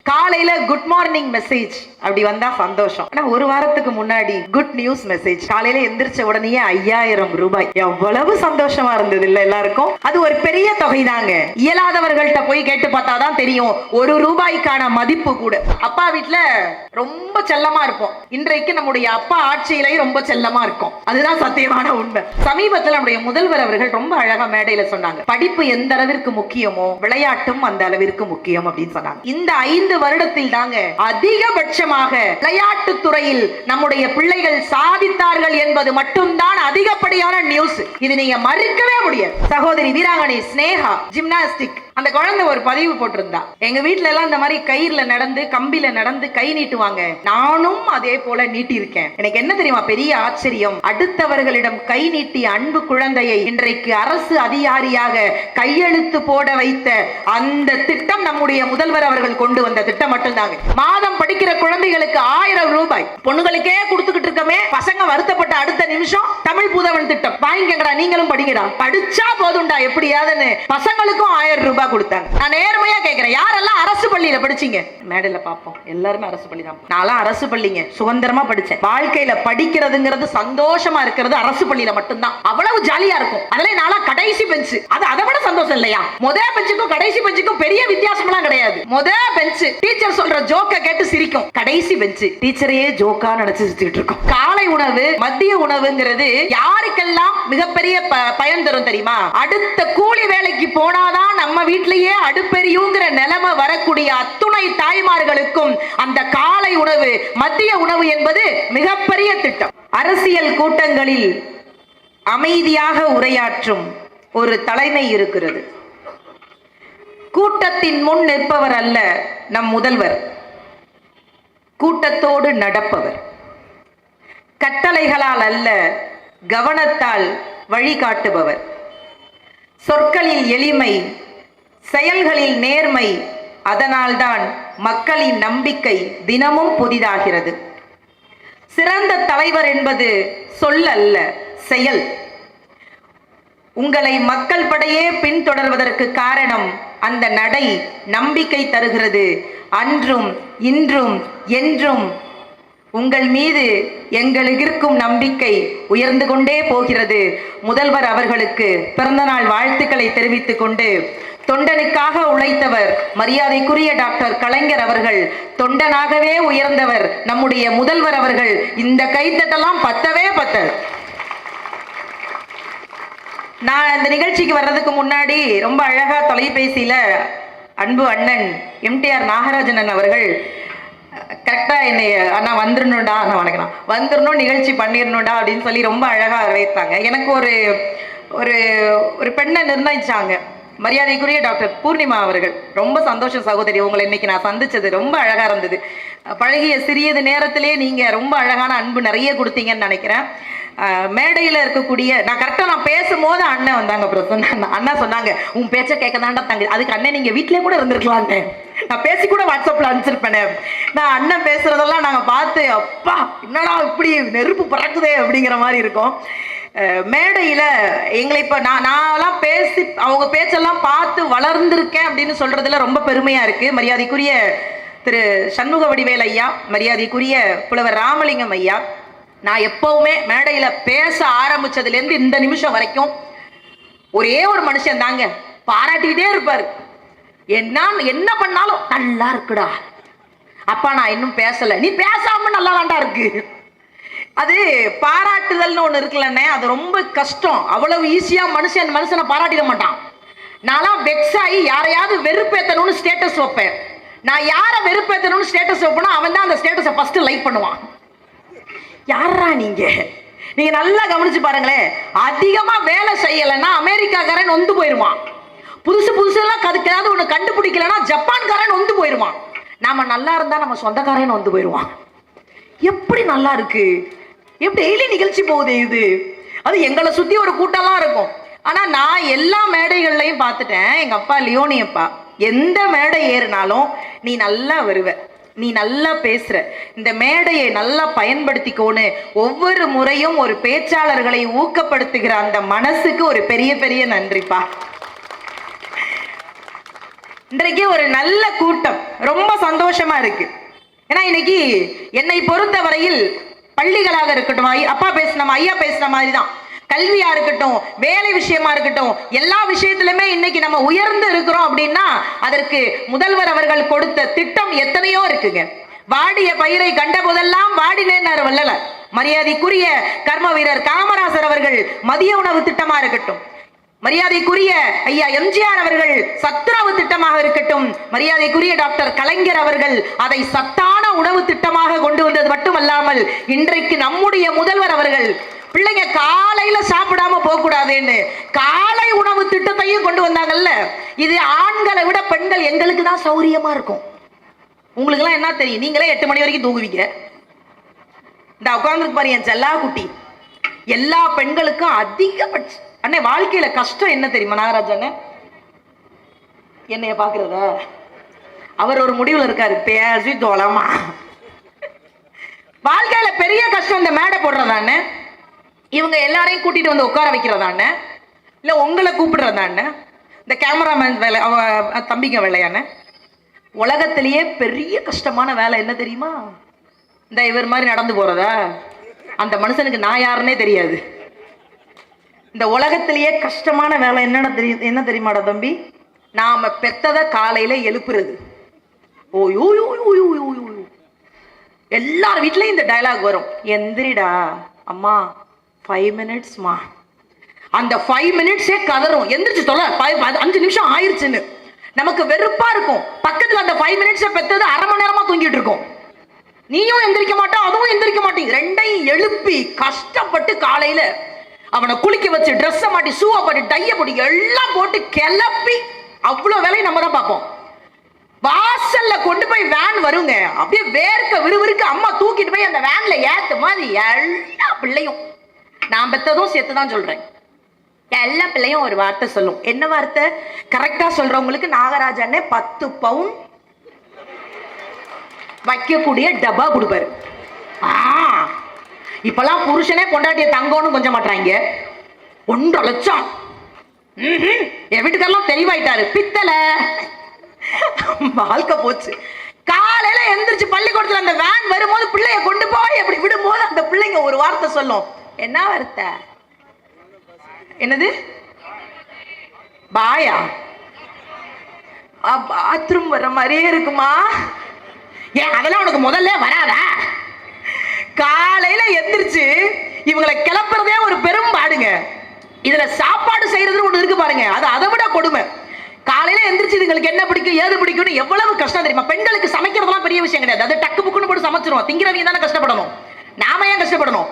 காலையில good morning message அப்படி வந்தா சந்தோஷம். ஆனா ஒரு வாரத்துக்கு முன்னாடி குட் நியூஸ் மெசேஜ் காலையில எந்திரிச்ச உடனே 5000 ரூபாய். எவ்வளவு சந்தோஷமா இருந்தது இல்ல எல்லாருக்கும். அது ஒரு பெரிய தொகை தாங்க. இயலாதவர்கள்ட்ட போய் கேட்டு பார்த்தாதான் தெரியும் ஒரு ரூபாய்க்கான மதிப்பு கூட. அப்பா வீட்டுல ரொம்ப செல்லமா இருப்போம். இன்றைக்கு நம்முடைய அப்பா ஆட்சியிலேயே ரொம்ப செல்லமா இருக்கும். அதுதான் சத்தியமான உண்மை. சமீபத்தில் நம்முடைய முதல்வர் அவர்கள் ரொம்ப அழகா மேடையில சொன்னாங்க, படிப்பு எந்த அளவிற்கு முக்கியமோ விளையாட்டும் அந்த அளவிற்கு முக்கியம் அப்படின்னு சொன்னாங்க. இந்த 5 வருடத்தில் தாங்க அதிகபட்சமாக விளையாட்டு துறையில் நம்முடைய பிள்ளைகள் சாதித்தார்கள் என்பது மட்டும்தான் அதிகப்படியான நியூஸ். இது நீங்க மறுக்கவே முடியாது. சகோதரி வீராங்கனை ஸ்னேகா ஜிம்னாஸ்டிக் அந்த குழந்தை ஒரு பதிவு போட்டிருந்தா, எங்க வீட்டுல எல்லாம் இந்த மாதிரி கயிறுல நடந்து கம்பில நடந்து கை நீட்டுவாங்க, நானும் அதே போல நீட்டி இருக்கேன். எனக்கு என்ன தெரியுமா பெரிய ஆச்சரியம், அடுத்தவர்களிடம் கை நீட்டி அன்பு குழந்தையை இன்றைக்கு அரசு அதிகாரியாக கையெழுத்து போட வைத்த அந்த திட்டம் நம்முடைய முதல்வர் அவர்கள் கொண்டு வந்த திட்டம் மட்டும்தாங்க. மாதம் படிக்கிற குழந்தைகளுக்கு 1000 ரூபாய் பொண்ணுகளுக்கே கொடுத்துக்கிட்டு இருக்கமே. பசங்க வருத்தப்பட்ட அடுத்த நிமிஷம் தமிழ் புதவன் திட்டம் வாங்கிக்கங்கடா, நீங்களும் படிங்கடா, படிச்சா போதும்டா எப்படியாதுன்னு பசங்களுக்கும் 1000 ரூபாய் கொடுத்தாங்க. நான் நேர்மையா கேட்கிறேன், யாரெல்லாம் அரசு பள்ளியில படிச்சீங்க? மேடையில பாப்போம், எல்லாருமே அரசு பள்ளி தான். நான்லாம் அரசு பள்ளிங்க, சுதந்திரமா படிச்சேன். வாழ்க்கையில படிக்கிறதுங்கிறது சந்தோஷமா இருக்கிறது அரசு பள்ளியில மட்டும்தான். அவ்வளவு ஜாலியா இருக்கும். அதுல நான்லாம் கடைசி பெஞ்ச், அது அதை விட சந்தோஷம் இல்லையா? முதல் பெஞ்சுக்கும் கடைசி பெஞ்சுக்கும் பெரிய வித்தியாசம்லாம் கிடையாது. முதல் பெஞ்ச் டீச்சர் சொல்ற ஜோக்க கேட்டு சிரிக்கும், கடைசி பெஞ்ச் டீச்சரையே ஜோக்கா நினைச்சு சிரிச்சுட்டு இருக்கும். காலை உணவு மதிய உணவுங்கிறது யாருக்கெல்லாம் மிகப்பெரிய பயன் தரும் தெரியுமா? அடுத்த கூலி வேலைக்கு போனாதான் நம்ம வீட்டிலேயே அடுப்பெரியுங்கிற நிலைமை வரக்கூடிய அத்துணை தாய்மார்களுக்கும் அந்த காலை உணவு மதிய உணவு என்பது மிகப்பெரிய திட்டம். அரசியல் கூட்டங்களில் அமைதியாக உரையாற்றும் ஒரு தலைமை இருக்கிறது. கூட்டத்தின் முன் நிற்பவர் அல்ல நம் முதல்வர், கூட்டத்தோடு நடப்பவர். கட்டளைகளால் அல்ல கவனத்தால் வழிகாட்டுபவர். சொற்களில் எளிமை, செயல்களில் நேர்மை. அதனால்தான் மக்களின் நம்பிக்கை தினமும் புதிதாகிறது. சிறந்த தலைவர் என்பது சொல் அல்ல, செயல். உங்களை மக்கள் படையே பின்தொடர்வதற்கு காரணம் அந்த நடை நம்பிக்கை தருகிறது. அன்றும் இன்றும் என்றும் உங்கள் மீது எங்களுக்கு இருக்கும் நம்பிக்கை உயர்ந்து கொண்டே போகிறது. முதல்வர் அவர்களுக்கு பிறந்தநாள் வாழ்த்துக்களை தெரிவித்துக் கொண்டு, தொண்டனுக்காக உழைத்தவர் மரியாதைக்குரிய டாக்டர் கலைஞர் அவர்கள், தொண்டனாகவே உயர்ந்தவர் நம்முடைய முதல்வர் அவர்கள். இந்த கைத்தட்டெல்லாம் பத்தவே பத்தது. நான் இந்த நிகழ்ச்சிக்கு வர்றதுக்கு முன்னாடி ரொம்ப அழகா தொலைபேசியில அன்பு அண்ணன் MTR நாகராஜன் அவர்கள் கரெக்டா என்னை அண்ணா வந்துடணும்டா, அண்ணா வணக்கம், வந்துடணும், நிகழ்ச்சி பண்ணிடணும்டா அப்படின்னு சொல்லி ரொம்ப அழகா வரவேற்றாங்க. எனக்கு ஒரு ஒரு ஒரு பெண்ணை நிர்ணயிச்சாங்க, மரியாதைக்குரிய டாக்டர் பூர்ணிமா அவர்கள். ரொம்ப சந்தோஷம் சகோதரி, உங்களை இன்னைக்கு நான் சந்திச்சது ரொம்ப அழகா இருந்தது. பழகிய சிறியது நேரத்திலே நீங்க ரொம்ப அழகான அன்பு நிறைய கொடுத்தீங்கன்னு நினைக்கிறேன். மேடையில் இருக்கக்கூடிய நான் கரெக்டாக நான் பேசும்போது அண்ணன் வந்தாங்க. அப்புறம் அண்ணா சொன்னாங்க, உன் பேச்சை கேட்க தாண்டா தங்க. அதுக்கு அண்ணன் நீங்கள் வீட்டிலே கூட இருந்திருக்கலான்னு, நான் பேசி கூட வாட்ஸ்அப்பில் அனுப்பிச்சிருப்பேனே. நான் அண்ணன் பேசுறதெல்லாம் நாங்கள் பார்த்து, அப்பா என்னடா இப்படி நெருப்பு பறக்குதே அப்படிங்கிற மாதிரி இருக்கும். மேடையில் எங்களை இப்போ நான்லாம் பேசி அவங்க பேச்செல்லாம் பார்த்து வளர்ந்துருக்கேன் அப்படின்னு சொல்றதுல ரொம்ப பெருமையாக இருக்குது. மரியாதைக்குரிய திரு சண்முக வடிவேல் ஐயா, மரியாதைக்குரிய புலவர் ராமலிங்கம் ஐயா, நான் எப்பவுமே மேடையில பேச ஆரம்பிச்சதுலேருந்து இந்த நிமிஷம் வரைக்கும் ஒரே ஒரு மனுஷன் தாங்க பாராட்டிக்கிட்டே இருப்பாரு. என்ன பண்ணாலும் நல்லா இருக்குடா அப்பா, நான் இன்னும் பேசல, நீ பேசாம நல்லா தாண்டா இருக்கு. அது பாராட்டுதல்னு ஒண்ணு இருக்குல்லண்ணே, அது ரொம்ப கஷ்டம். அவ்வளவு ஈஸியா மனுஷனை பாராட்டிட மாட்டான். நான்லாம் வெக்ஸ் ஆகி யாரையாவது வெறுப்பேத்தணும்னு ஸ்டேட்டஸ் வைப்பேன். நான் யாரை வெறுப்பேத்தணும்னு ஸ்டேட்டஸ் வைப்பேனோ அவன் தான் அந்த ஸ்டேட்டஸை ஃபர்ஸ்ட் லைக் பண்ணுவான். யாரா நீங்க நல்லா கவனிச்சு பாருங்களேன். அதிகமா வேலை செய்யலைன்னா அமெரிக்காக்காரன் வந்து போயிருவான். புதுசு எல்லாம் கதுக்காவது ஒண்ணு கண்டுபிடிக்கலன்னா ஜப்பான்காரன் வந்து போயிருவான். நாம நல்லா இருந்தா நம்ம சொந்தக்காரன் வந்து போயிருவான். எப்படி நல்லா இருக்கு, எப்படி டெய்லி நிகழ்ச்சி போகுது இது. அது எங்களை சுத்தி ஒரு கூட்டம்லாம் இருக்கும். ஆனா நான் எல்லா மேடைகள்லையும் பார்த்துட்டேன். எங்க அப்பா லியோனி அப்பா எந்த மேடை ஏறினாலும் நீ நல்லா வருவ, நீ நல்லா பேசுற, இந்த மேடையை நல்லா பயன்படுத்திக்கோன்னு ஒவ்வொரு முறையும் ஒரு பேச்சாளர்களை ஊக்கப்படுத்துகிற அந்த மனசுக்கு ஒரு பெரிய பெரிய நன்றிப்பா. இன்றைக்கு ஒரு நல்ல கூட்டம், ரொம்ப சந்தோஷமா இருக்கு. ஏன்னா இன்னைக்கு என்னை பொறுத்த வரையில் பள்ளிகளாக இருக்கட்டும், அப்பா பேசின ஐயா பேசின மாதிரி தான், கல்வியா இருக்கட்டும், வேலை விஷயமா இருக்கட்டும், எல்லா விஷயத்திலுமே இன்னைக்கு நம்ம உயர்ந்து இருக்கிறோம் அப்படின்னா அதற்கு முதல்வர் அவர்கள் கொடுத்த திட்டம் எத்தனையோ இருக்குங்க. வாடிய பயிரை கண்ட போதெல்லாம் வாடினேன்னாரு வள்ளலார். மரியாதைக்குரிய கர்ம வீரர் காமராசர் அவர்கள் மதிய உணவு திட்டமா இருக்கட்டும், மரியாதைக்குரிய ஐயா எம்ஜிஆர் அவர்கள் சத்துணவு திட்டமாக இருக்கட்டும், மரியாதைக்குரிய டாக்டர் கலைஞர் அவர்கள் அதை சத்தான உணவு திட்டமாக கொண்டு வந்தது மட்டுமல்லாமல் இன்றைக்கு நம்முடைய முதல்வர் அவர்கள் பிள்ளைங்க காலையில சாப்பிடாம போக கூடாதுன்னு காலை உணவு திட்டத்தையும் கொண்டு வந்தாங்கல்ல. இது ஆண்களை விட பெண்கள் எங்களுக்கு தான் சௌரியமா இருக்கும். உங்களுக்கு எல்லாம் என்ன தெரியும்? நீங்களே 8 மணி வரைக்கும் தூங்குவீங்க. இந்த உட்கார்ந்து பாரு என் செல்லா குட்டி. எல்லா பெண்களுக்கும் அதிகபட்ச அண்ணே வாழ்க்கையில கஷ்டம் என்ன தெரியுமா நாகராஜன்? என்னைய பாக்குறதா? அவர் ஒரு முடிவுல இருக்காரு, பேசி தோலமா. வாழ்க்கையில பெரிய கஷ்டம் இந்த மேடை போடுறதானே, இவங்க எல்லாரையும் கூட்டிட்டு வந்து உட்கார வைக்கிறதானே, இல்ல உங்களை கூப்பிடுறதானே, இந்த கேமராமேன் வேலை தம்பிங்க வேலையானே. உலகத்திலேயே பெரிய கஷ்டமான வேலை என்ன தெரியுமா? இந்த இவர் மாதிரி நடந்து போறதா? அந்த மனுஷனுக்கு நான் யாருன்னே தெரியாது. இந்த உலகத்திலேயே கஷ்டமான வேலை என்ன தெரியுமாடா தம்பி? நாம பெத்தத காலையில எழுப்புறது. ஓ எல்லார் வீட்லயும் இந்த டயலாக் வரும், எந்திரிடா அம்மா 5 மினிட்ஸ்மா. அந்த 5 மினிட்ஸே கதறும், எந்திரிச்சு தொலை 5 நிமிஷம் ஆயிடுச்சுன்னு. நமக்கு வெறுப்பா இருக்கும். பக்கத்துல அந்த 5 மினிட்ஸை பெத்தது அரை மணி நேரமா தூங்கிட்டு இருக்கும். நீயும் எந்திரிக்க மாட்டோம், அதுவும் எந்திரிக்க மாட்டேங்க. ரெண்டையும் எழுப்பி கஷ்டப்பட்டு காலையில அவனை குளிக்க வச்சு ட்ரெஸ்ஸை மாட்டி ஷூவை போட்டு டைய போட்டு எல்லாம் போட்டு கிளப்பி அவ்வளவு வேலையை நம்ம தான் பார்ப்போம். வாசல்ல கொண்டு போய் வேன் வருங்க, அப்படியே வேர்க்க விறுவிறுக்க அம்மா தூக்கிட்டு போய் அந்த வேன்ல ஏத்து மாதிரி எல்லா பிள்ளையும், நான் பெத்ததும் சேர்த்துதான் சொல்றேன், எல்லா பிள்ளையும் ஒரு வார்த்தை சொல்லும். என்ன வார்த்தை? கரெக்டா சொல்றவங்களுக்கு நாகராஜனே 10 பவுன் வைக்கக்கூடிய டப்பா கொடுப்பாரு. இப்பெல்லாம் புருஷனே பொண்டாட்டிய தங்கம்னு கொஞ்சம் மாட்டாங்க. 1.5 லட்சம். என் வீட்டுக்கெல்லாம் தெளிவாயிட்டாரு, பித்தல வாழ்க்கை போச்சு. காலையில எந்திரிச்சு பள்ளிக்கூடத்துல அந்த வேன் வரும்போது பிள்ளைய கொண்டு போய் அப்படி விடும்போது அந்த பிள்ளைங்க ஒரு வார்த்தை சொல்லும். என்ன வார்த்தை? என்னது? பாயா? பாத்ரூம் வர மாதிரியே இருக்குமா? ஏன் அதெல்லாம் உனக்கு முதல்ல வராதா? காலையில எந்திரிச்சு இவங்களை கிளப்புறதே ஒரு பெரும் பாடுங்க. இதுல சாப்பாடு செய்யறது ஒண்ணு இருக்கு பாருங்க, அது அதை விட கொடுமை. காலையில எந்திரிச்சு இதுங்களுக்கு என்ன பிடிக்கும் ஏது பிடிக்கும்னு எவ்வளவு கஷ்டம் தெரியுமா? பெண்களுக்கு சமைக்கிறதுலாம் பெரிய விஷயம் கிடையாது, அது டக்கு புக்குன்னு போட்டு சமைச்சிரும். திங்கிறவங்க தானே கஷ்டப்படணும், நாம ஏன் கஷ்டப்படணும்?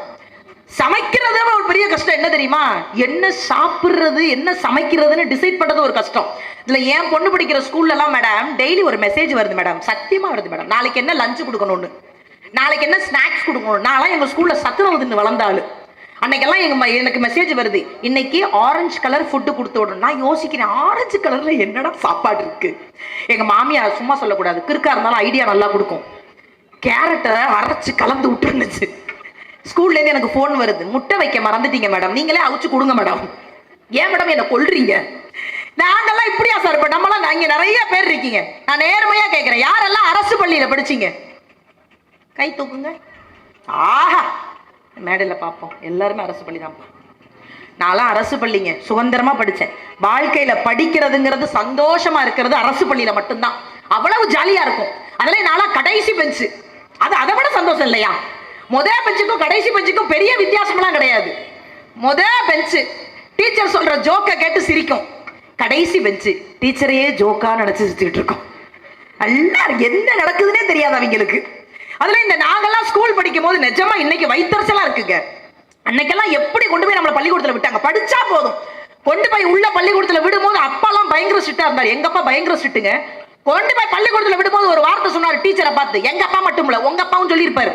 சமைக்கிறது ஒரு பெரிய கஷ்டம். என்ன தெரியுமா? என்ன சாப்பிடுறது என்ன சமைக்கிறதுன்னு டிசைட் பண்றது ஒரு கஷ்டம். இதுல ஏன் பொண்ணு படிக்கிற ஸ்கூல்ல எல்லாம் மேடம் டெய்லி ஒரு மெசேஜ் வருது மேடம், சத்தியமா வருது மேடம். நாளைக்கு என்ன லஞ்ச் கொடுக்கணும்னு, நாளைக்கு என்ன ஸ்நாக்ஸ் கொடுக்கணும். நான் எங்க ஸ்கூல்ல சத்துணவு தின்னு வளர்ந்தாலும் அன்னைக்கெல்லாம் எனக்கு மெசேஜ் வருது, இன்னைக்கு ஆரஞ்சு கலர் ஃபுட்டு கொடுத்து விடணும். நான் யோசிக்கிறேன், ஆரஞ்சு கலர்ல என்னடா சாப்பாடு இருக்கு? எங்க மாமியார் சும்மா சொல்லக்கூடாது, கிறுக்கா இருந்தாலும் ஐடியா நல்லா கொடுக்கும். கேரட்டை அரைச்சு கலந்து விட்டுருந்துச்சு. ஸ்கூல்ல இருந்து எனக்கு போன் வருது, முட்டை வைக்க மறந்துட்டீங்க மேடம், நீங்களே அவிச்சு கொடுங்க மேடம். ஏன் மேடம் என்ன கொல்றீங்க? நாங்கெல்லாம் இப்படியா சார்? இப்ப நம்மளாம் இங்க நிறைய பேர் இருக்கீங்க, நான் நேர்மையா கேட்கிறேன், யாரெல்லாம் அரசு பள்ளியில படிச்சீங்க? கை தூக்குங்க. ஆஹா, மேடையில பார்ப்போம், எல்லாருமே அரசு பள்ளி தான். நான்லாம் அரசு பள்ளிங்க, சுதந்திரமா படிச்சேன். வாழ்க்கையில படிக்கிறதுங்கிறது சந்தோஷமா இருக்கிறது அரசு பள்ளியில மட்டும்தான். அவ்வளவு ஜாலியா இருக்கும். அதுல நான்லாம் கடைசி பெஞ்சு, அது அதை விட சந்தோஷம் இல்லையா? முதல் பெஞ்சுக்கும் கடைசி பெஞ்சுக்கும் பெரிய வித்தியாசம்லாம் கிடையாது. முதல் பெஞ்சு டீச்சர் சொல்ற ஜோக்க கேட்டு சிரிக்கும், கடைசி பெஞ்சு டீச்சரையே ஜோக்கா நினைச்சு சிரிச்சுட்டு இருக்கோம். எல்லாரும் என்ன நடக்குதுன்னே தெரியாது அவங்களுக்கு. அதுல இந்த நாங்கெல்லாம் ஸ்கூல் படிக்கும் போது நிஜமா இன்னைக்கு வைத்தறிச்சலா இருக்குங்க. அன்னைக்கெல்லாம் எப்படி கொண்டு போய் நம்மளை பள்ளிக்கூடத்துல விட்டாங்க, படிச்சா போதும். கொண்டு போய் உள்ள பள்ளிக்கூடத்துல விடும்போது அப்பாலாம் பயங்கர ஸ்ட்ரிக்டா இருந்தாரு. எங்க அப்பா பயங்கர ஸ்ட்ரிக்ட்டுங்க. கொண்டு போய் பள்ளிக்கூடத்துல விடும்போது ஒரு வார்த்தை சொன்னாரு டீச்சரை பார்த்து, எங்க அப்பா மட்டும் இல்ல உங்க அப்பாவும் சொல்லியிருப்பாரு,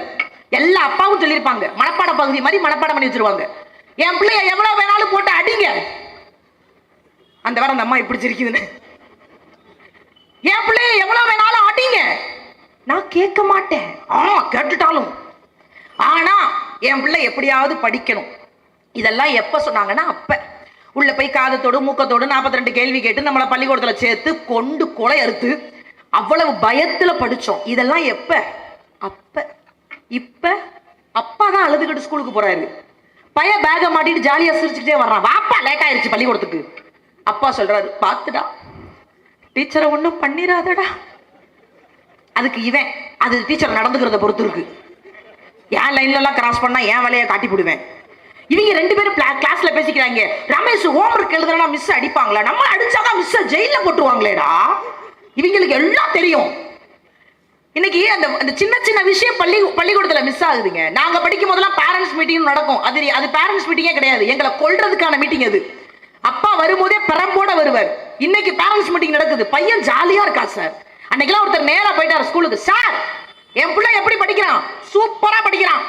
எல்லா அப்பாவும் சொல்லியிருப்பாங்க. மனப்பாட பகுதி மாதிரி மனப்பாடம் பண்ணி வச்சிருவாங்க. என் பிள்ளைய எவ்வளவு வேணாலும் போட்டு அடிங்க. அந்த வாரம் அந்த அம்மா இப்படி சிரிக்குதுன்னு, என் பிள்ளைய எவ்வளவு வேணாலும் அடிங்க, நான் கேட்க மாட்டேன். கேட்டுட்டாலும் ஆனா என் பிள்ளை எப்படியாவது படிக்கணும். இதெல்லாம் எப்ப சொன்னாங்கன்னா அப்ப உள்ள போய் காதத்தோடு மூக்கத்தோடு 42 கேள்வி கேட்டு நம்மளை பள்ளிக்கூடத்துல சேர்த்து கொண்டு கொலை அறுத்து அவ்வளவு பயத்துல படிச்சோம். இதெல்லாம் எப்ப? அப்ப. இப்ப அப்பா தான் அழுதுகிட்டு ஸ்கூலுக்கு போறாரு. பையன் பேக மாட்டிட்டு ஜாலியா சிரிச்சுக்கிட்டே வர்றான். வாப்பா லேட் ஆயிருச்சு பள்ளிக்கூடத்துக்கு. அப்பா சொல்றாரு, பாத்துடா டீச்சரை ஒன்றும் பண்ணிராதடா. அதுக்கு இவன் அது டீச்சர் நடந்துக்கிறத பொறுத்து இருக்கு. என் லைன்ல எல்லாம் கிராஸ் பண்ணா என் வேலையை காட்டி போடுவேன். இவங்க 2 பேரும் கிளாஸ்ல பேசிக்கிறாங்க. ரமேஷ் ஹோம்ஒர்க் எழுதுனா மிஸ் அடிப்பாங்களா? நம்ம அடிச்சாதான் மிஸ் ஜெயில போட்டுருவாங்களேடா. இவங்களுக்கு எல்லாம் தெரியும். இன்னைக்கு அந்த சின்ன சின்ன விஷயம் பள்ளிக்கூடத்துல மிஸ் ஆகுதுங்க. நாங்க படிக்கும் போதெல்லாம் பேரண்ட்ஸ் மீட்டிங் நடக்கும். அது பேரண்ட்ஸ் மீட்டிங்கே கிடையாது, எங்களை கொல்றதுக்கான மீட்டிங். அது அப்பா வரும்போதே பெரம்போட வருவார். இன்னைக்கு பேரண்ட்ஸ் மீட்டிங் நடக்குது. பையன் ஜாலியா இருக்கா சார். அன்னைக்கெல்லாம் ஒருத்தர் நேரா போயிட்டார் ஸ்கூலுக்கு. சார் என் பிள்ளை எப்படி படிக்கிறான்? சூப்பரா படிக்கிறான்,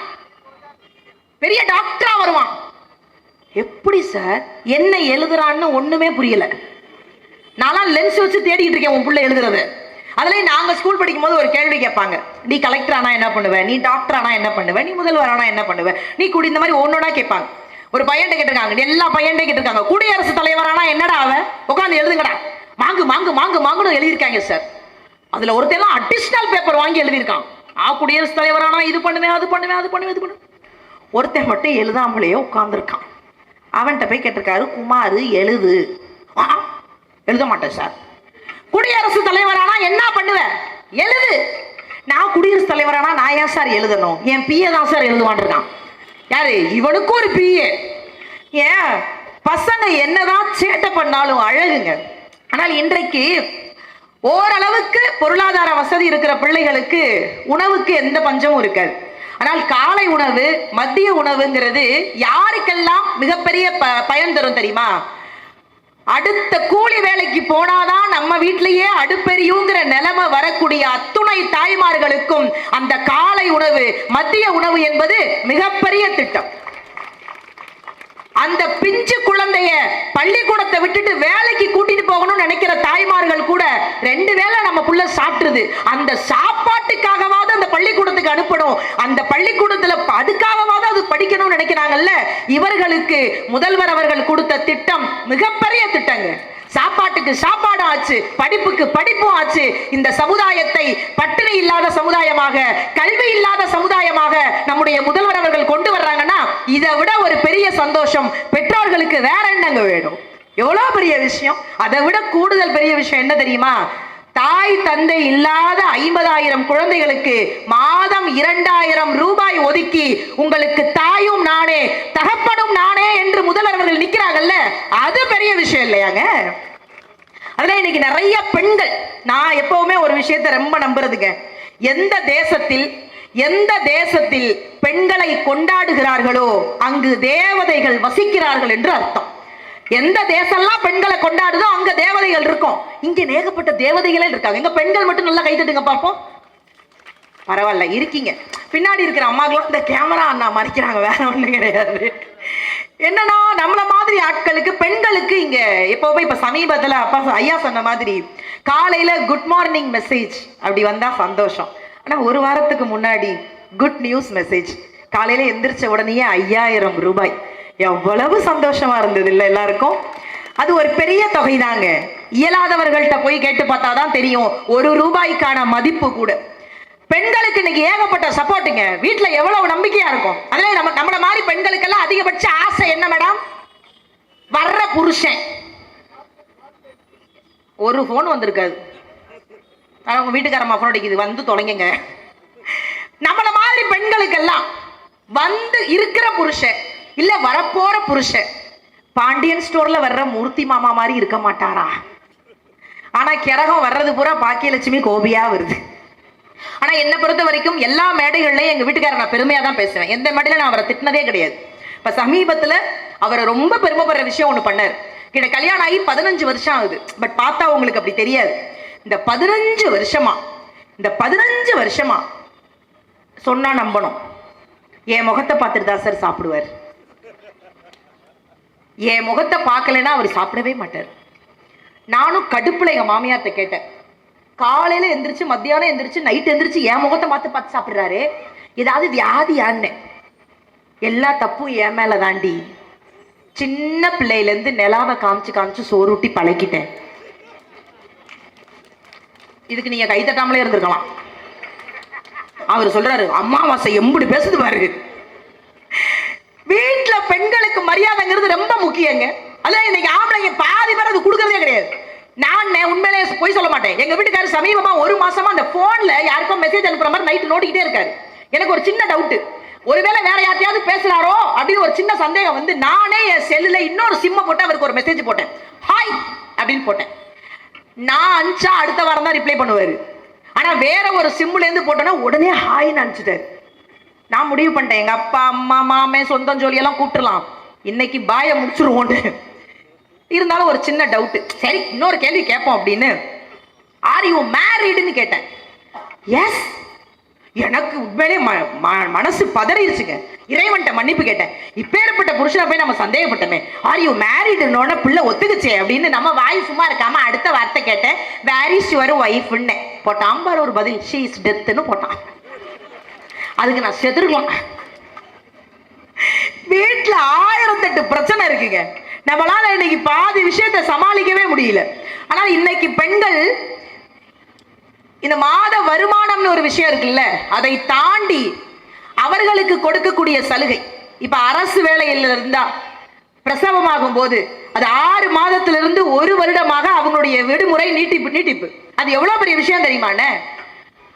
பெரிய டாக்டரா வருவான். எப்படி சார்? என்ன எழுதுறான்னு ஒண்ணுமே புரியல. நான் லென்ஸ் வச்சு தேடிட்டு இருக்கேன் உன் பிள்ளை எழுதுறது. அதுல நாங்க ஸ்கூல் படிக்கும் போது ஒரு கேள்வி கேட்பாங்க. நீ கலெக்டர் ஆனா என்ன பண்ணுவ? நீ டாக்டர் ஆனா என்ன பண்ணுவ? நீ முதல்வர் ஆனா என்ன பண்ணுவ? நீ குடி இந்த மாதிரி ஒன்னொன்னா கேட்பாங்க. ஒரு பையன் கேட்டிருக்காங்க, எல்லா பையன் கேட்டிருக்காங்க, குடியரசுத் தலைவர் ஆனா என்னடா அவன்? உட்காந்து எழுதுங்கடா. மாங்கு மாங்கு மாங்கு மாங்குன்னு எழுதியிருக்காங்க சார். அதுல ஒருத்தெல்லாம் அடிஷனல் பேப்பர் வாங்கி எழுதியிருக்கான். குடியரசுத் தலைவர் ஆனா இது பண்ணுவேன், அது பண்ணுவேன், அது பண்ணுவேன், இது பண்ணுவேன். ஒருத்தன் மட்டும் எழுதாமலேயே உட்கார்ந்துருக்கான். அவன்கிட்ட போய் கேட்டிருக்காரு, குமார் எழுது. எழுத மாட்டேன் சார். குடியரசுத் தலைவரானா என்ன பண்ணுவேன்? எழுது. நான் குடியரசுத் தலைவரானா நான் ஏன் சார் எழுதணும்? என் பிஏ தான் சார் எழுதுவான் இருக்கான். யாரு? இவனுக்கு ஒரு பிஏ. ஏன் பசங்க என்னதான் சேட்டை பண்ணாலும் அழகுங்க. ஆனால் இன்றைக்கு ஓரளவுக்கு பொருளாதார வசதி இருக்கிற பிள்ளைகளுக்கு உணவுக்கு எந்த பஞ்சமும் இருக்காது. ஆனால் காலை உணவு, மதிய உணவுங்கிறது யாருக்கெல்லாம் மிகப்பெரிய பயன் தரும் தெரியுமா? அடுத்த கூலி வேலைக்கு போனாதான் நம்ம வீட்டிலேயே அடுப்பெரியுங்கிற நிலைமை வரக்கூடிய அத்துணை தாய்மார்களுக்கும் அந்த காலை உணவு, மதிய உணவு என்பது மிகப்பெரிய திட்டம். அந்த பிஞ்சு குழந்தைய பள்ளிக்கூடத்தை விட்டுட்டு வேலைக்கு கூட்டிட்டு போகணும்னு நினைக்கிற தாய்மார்கள் கூட 2 வேளை நம்ம புள்ள சாப்பிட்டுருது. அந்த சாப்பாட்டுக்காகவாவது அந்த பள்ளிக்கூடத்துக்கு அனுப்பணும், அந்த பள்ளிக்கூடத்துல அதுக்காகவாவது அது படிக்கணும்னு நினைக்கிறாங்கல்ல. இவர்களுக்கு முதல்வர் அவர்கள் கொடுத்த திட்டம் மிகப்பெரிய திட்டங்க. சாப்பாட்டுக்கு சாப்பாடும் ஆச்சு, படிப்புக்கு படிப்பும் ஆச்சு. இந்த சமுதாயத்தை பட்டினி இல்லாத சமுதாயமாக, கல்வி இல்லாத சமுதாயமாக நம்முடைய முதல்வர் அவர்கள் கொண்டு வர்றாங்கன்னா இதை விட ஒரு பெரிய சந்தோஷம் பெற்றோர்களுக்கு வேற என்னங்க வேணும்? எவ்வளவு பெரிய விஷயம். அதை விட கூடுதல் பெரிய விஷயம் என்ன தெரியுமா? தாய் தந்தை இல்லாத 50,000 குழந்தைகளுக்கு மாதம் 2,000 ரூபாய் ஒதுக்கி உங்களுக்கு தாயும் நானே தகப்பனும் நானே என்று முதல்வர்கள் நிக்கிறாங்கல்ல, அது பெரிய விஷயம் இல்லையாங்க? அதுல இன்னைக்கு நிறைய பெண்கள், நான் எப்பவுமே ஒரு விஷயத்தை ரொம்ப நம்புறதுங்க, எந்த தேசத்தில் பெண்களை கொண்டாடுகிறார்களோ அங்கு தேவதைகள் வசிக்கிறார்கள் என்று அர்த்தம். எந்த தேசம்லாம் பெண்களை கொண்டாடுதோ அங்க தேவதைகள் இருக்கும். இங்க ஏகப்பட்ட தேவதைகளே இருக்காங்க. எங்க பெண்கள் மட்டும் நல்லா கைத்தட்டுங்க பார்ப்போம். பரவாயில்ல இருக்கீங்க. பின்னாடி இருக்கிற அம்மாக்களும் இந்த கேமரா அண்ணா மறைக்கிறாங்க, வேற ஒண்ணும் கிடையாது. என்னன்னா நம்மள மாதிரி ஆட்களுக்கு, பெண்களுக்கு இங்க எப்பவுமே இப்ப சமீபத்துல அப்பா ஐயா சொன்ன மாதிரி காலையில குட் மார்னிங் மெசேஜ் அப்படி வந்தா சந்தோஷம். ஆனா ஒரு வாரத்துக்கு முன்னாடி குட் நியூஸ் மெசேஜ் காலையில எந்திரிச்ச உடனே 5,000 ரூபாய். எவ்வளவு சந்தோஷமா இருந்தது இல்ல எல்லாருக்கும்? அது ஒரு பெரிய தொகை தாங்க. இயலாதவர்கள்ட்ட போய் கேட்டு பார்த்தாதான் தெரியும் 1 ரூபாய்க்கான மதிப்பு கூட. பெண்களுக்கு இன்னைக்கு ஏகப்பட்ட சப்போர்ட்டுங்க. வீட்டுல எவ்வளவு நம்பிக்கையா இருக்கும். அதுல நம்மள மாதிரி பெண்களுக்கெல்லாம் அதிகபட்ச ஆசை என்ன மேடம்? வர்ற புருஷன். ஒரு போன் வந்திருக்காது, உங்க வீட்டுக்காரம்மா போன் அடிக்குது, வந்து தொலைங்க. நம்மள மாதிரி பெண்களுக்கெல்லாம் வந்து இருக்கிற புருஷன் இல்ல வரப்போற புருஷன் பாண்டியன் ஸ்டோர்ல வர்ற மூர்த்தி மாமா மாதிரி இருக்க மாட்டாரா? ஆனா கிரகம் வர்றது பூரா பாக்கியலட்சுமி கோபியா வருது. ஆனா என்ன பொறுத்த வரைக்கும் எல்லா மேடைகள்லயும் எங்க வீட்டுக்காரர் நான் பெருமையா தான் பேசுவேன். எந்த மேடையில நான் அவரை திட்டினதே கிடையாது. இப்ப சமீபத்துல அவரை ரொம்ப பெருமைப்படுற விஷயம் ஒண்ணு பண்ணார். கிட்ட கல்யாணம் ஆகி 15 வருஷம் ஆகுது. பட் பார்த்தா உங்களுக்கு அப்படி தெரியாது. இந்த 15 வருஷமா சொன்னா நம்பணும், என் முகத்தை பார்த்துட்டு தான் சார் சாப்பிடுவார். என் முகத்தை பார்க்கலன்னா அவர் சாப்பிடவே மாட்டார். நானும் கடுப்புல எங்க மாமியார்ட்ட கேட்டேன், காலையில எந்திரிச்சு மத்தியானம் எந்திரிச்சு நைட் எந்திரிச்சு என் முகத்தை பார்த்து சாப்பிடுறாரு, ஏதாவது வியாதியான்னு. எல்லா தப்பும் என் மேல தாண்டி. சின்ன பிள்ளையில இருந்து நிலாவை காமிச்சு காமிச்சு சோறுட்டி பழக்கிட்டேன். இதுக்கு நீங்க கை தட்டாமலே இருந்திருக்கலாம். அவர் சொல்றாரு, அம்மாவாசை எம்புடி பேசுது பாரு. வீட்டுல பெண்களுக்கு மரியாதைங்கிறது ரொம்ப முக்கியங்க. அதான் இன்னைக்கு ஆம்பளைங்க பாதி பேர் அது கொடுக்கறதே கிடையாது. நான் உண்மையிலே போய் சொல்ல மாட்டேன். எங்க வீட்டுக்காரர் சமீபமா 1 மாசமா அந்த போன்ல யாருக்கும் மெசேஜ் அனுப்புற மாதிரி நைட்டு நோட்டிக்கிட்டே இருக்காரு. எனக்கு ஒரு சின்ன டவுட், ஒருவேளை வேற யார்ட்டையாவது பேசுறாரோ அப்படின்னு ஒரு சின்ன சந்தேகம் வந்து நானே என் செல்லுல இன்னொரு சிம்ம போட்டு அவருக்கு ஒரு மெசேஜ் போட்டேன். ஹாய் அப்படின்னு போட்டேன். நான் அனுப்பிச்சா அடுத்த வாரம் தான் ரிப்ளை பண்ணுவாரு. ஆனா வேற ஒரு சிம்ல இருந்து போட்டோன்னா உடனே ஹாய்னு அனுப்பிச்சிட்டாரு. நான் முடிவு பண்ணிட்டேன், எங்க அப்பா அம்மா மாமே சொந்தம் ஜோலி எல்லாம் கூப்பிட்டுலாம், இன்னைக்கு பாய முடிச்சிருவோன்னு. இருந்தாலும் ஒரு சின்ன டவுட், சரி இன்னொரு கேள்வி கேட்போம் அப்படின்னு, ஆர் யூ மேரிடுன்னு கேட்டேன். எஸ். எனக்கு உண்மையிலே மனசு பதறிடுச்சுங்க. இறைவன்ட்ட மன்னிப்பு கேட்டேன். இப்பேற்பட்ட புருஷனை போய் நம்ம சந்தேகப்பட்டோமே, ஆர் யூ மேரிடுன்னு பிள்ளை ஒத்துக்குச்சே அப்படின்னு நம்ம வாய் சும்மா இருக்காம அடுத்த வார்த்தை கேட்டேன், வேர் இஸ் யுவர் ஒய்ஃப்னு போட்டான். பாரு ஒரு பதில், ஷீ இஸ் டெத்னு போட்டான். அதுக்கு நான் செத்துருக்கலாம். வீட்டுல 1008 பிரச்சனை இருக்குங்க. நம்மளால இன்னைக்கு பாதி விஷயத்தை சமாளிக்கவே முடியல. ஆனால் இன்னைக்கு பெண்கள் இந்த மாத வருமானம்னு ஒரு விஷயம் இருக்குல்ல, அதை தாண்டி அவர்களுக்கு கொடுக்கக்கூடிய சலுகை. இப்ப அரசு வேலையில் இருந்தா பிரசவமாகும் போது அது 6 மாதத்திலிருந்து 1 வருடமாக அவங்களுடைய விடுமுறை நீட்டிப்பு. அது எவ்வளவு பெரிய விஷயம் தெரியுமாண்ணே?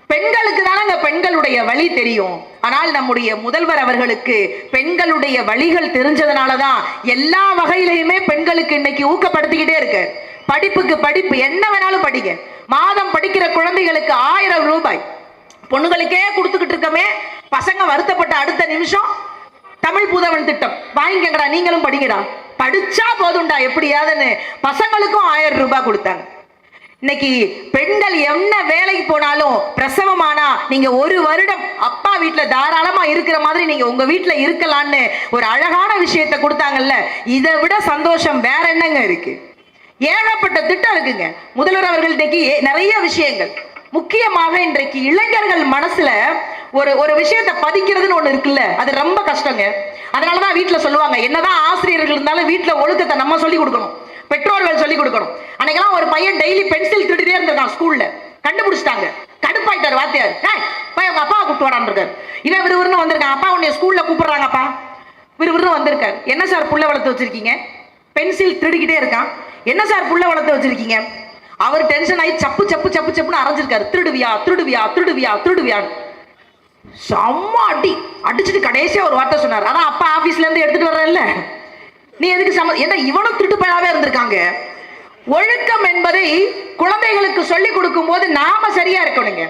பெண்களுக்கு தானங்க பெண்களுடைய வழி தெரியும். ஆனால் நம்முடைய முதல்வர் அவர்களுக்கு பெண்களுடைய வழிகள் தெரிஞ்சதுனாலதான் எல்லா வகையிலையுமே பெண்களுக்கு இன்னைக்கு ஊக்கப்படுத்திக்கிட்டே இருக்கு. படிப்புக்கு படிப்பு, என்ன வேணாலும் படிங்க. மாதம் படிக்கிற குழந்தைகளுக்கு 1000 ரூபாய் பொண்ணுகளுக்கே கொடுத்துக்கிட்டு இருக்கமே. பசங்க வருத்தப்பட்ட அடுத்த நிமிஷம் தமிழ் புதவன் திட்டம் வாங்கிக்கங்கடா, நீங்களும் படிங்கடா, படிச்சா போதும்டா எப்படியாதுன்னு பசங்களுக்கும் 1000 ரூபாய் கொடுத்தாங்க. இன்னைக்கு பெண்கள் என்ன வேலைக்கு போனாலும் பிரசவமானா நீங்க 1 வருடம் அப்பா வீட்டுல தாராளமா இருக்கிற மாதிரி நீங்க உங்க வீட்டுல இருக்கலாம்னு ஒரு அழகான விஷயத்தை கொடுத்தாங்கல்ல. இதை விட சந்தோஷம் வேற என்னங்க இருக்கு? ஏகப்பட்ட திட்டம் இருக்குங்க. முதல்வர் அவர்கள் இன்னைக்கு நிறைய விஷயங்கள், முக்கியமாக இன்றைக்கு இளைஞர்கள் மனசுல ஒரு விஷயத்தை பதிக்கிறதுன்னு ஒண்ணு இருக்குல்ல, அது ரொம்ப கஷ்டங்க. அதனாலதான் வீட்டுல சொல்லுவாங்க, என்னதான் ஆசிரியர்கள் இருந்தாலும் வீட்டுல ஒழுக்கத்தை நம்ம சொல்லி கொடுக்கணும், பெற்றோர்கள் சொல்லி கொடுக்கணும். அன்னைக்கெல்லாம் ஒரு பையன் டெய்லி பென்சில் திருடிட்டே இருந்திருக்கான். ஸ்கூல்ல கண்டுபிடிச்சிட்டாங்க. கடுப்பாயிட்டார் வாத்தியார். போய் உங்க அப்பாவை கூப்பிட்டு வாடான்னு இருக்காரு. இவன் விறுவிறுன்னு வந்திருக்கான். அப்பா உன்னை ஸ்கூல்ல கூப்பிடுறாங்கப்பா. விறுவிறுன்னு வந்திருக்காரு. என்ன சார் புள்ள வளர்த்து வச்சிருக்கீங்க? பென்சில் திருடிக்கிட்டே இருக்கான். என்ன சார் புள்ள வளர்த்து வச்சிருக்கீங்க? அவர் டென்ஷன் ஆகி சப்பு சப்பு சப்பு சப்புன்னு அரைஞ்சிருக்காரு. திருடுவியா திருடுவியா திருடுவியா திருடுவியான்னு செம்ம அடி அடிச்சுட்டு கடைசியா ஒரு வார்த்தை சொன்னார். அதான் அப்பா ஆபீஸ்ல இருந்து எடுத்துட்டு வர்றேன்ல, நீ எதுக்கு ஏன்னா இவனும் திருட்டு பையனாவே இருந்திருக்காங்க. ஒழுக்கம் என்பதை குழந்தைகளுக்கு சொல்லிக் கொடுக்கும் போது நாம சரியா இருக்கணுங்க.